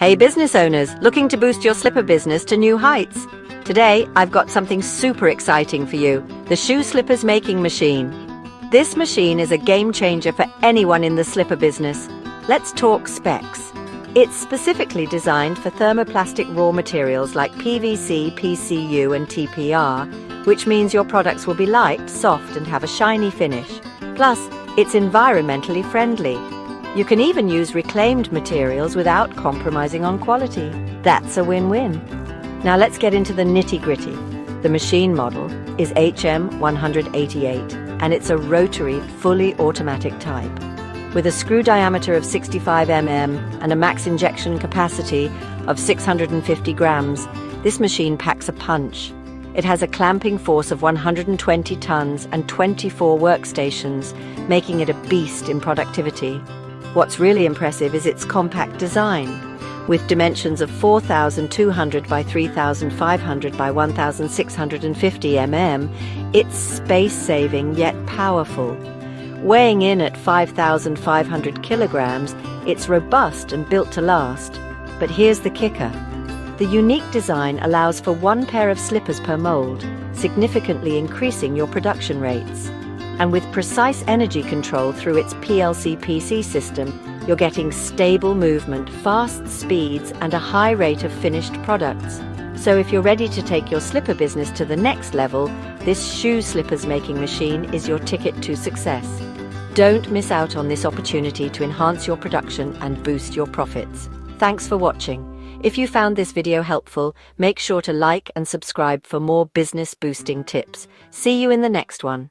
Hey business owners, looking to boost your slipper business to new heights? Today, I've got something super exciting for you, the Shoe Slippers Making Machine. This machine is a game changer for anyone in the slipper business. Let's talk specs. It's specifically designed for thermoplastic raw materials like PVC, PCU and TPR, which means your products will be light, soft and have a shiny finish. Plus, it's environmentally friendly. You can even use reclaimed materials without compromising on quality. That's a win-win. Now let's get into the nitty-gritty. The machine model is HM188 and it's a rotary, fully automatic type. With a screw diameter of 65 mm and a max injection capacity of 650 grams, this machine packs a punch. It has a clamping force of 120 tons and 24 workstations, making it a beast in productivity. What's really impressive is its compact design. With dimensions of 4,200 by 3,500 by 1,650 mm, it's space-saving yet powerful. Weighing in at 5,500 kilograms, it's robust and built to last. But here's the kicker. The unique design allows for one pair of slippers per mold, significantly increasing your production rates. And with precise energy control through its PLC-PC system, you're getting stable movement, fast speeds, and a high rate of finished products. So if you're ready to take your slipper business to the next level, this Shoe Slippers Making Machine is your ticket to success. Don't miss out on this opportunity to enhance your production and boost your profits. Thanks for watching. If you found this video helpful, make sure to like and subscribe for more business boosting tips. See you in the next one.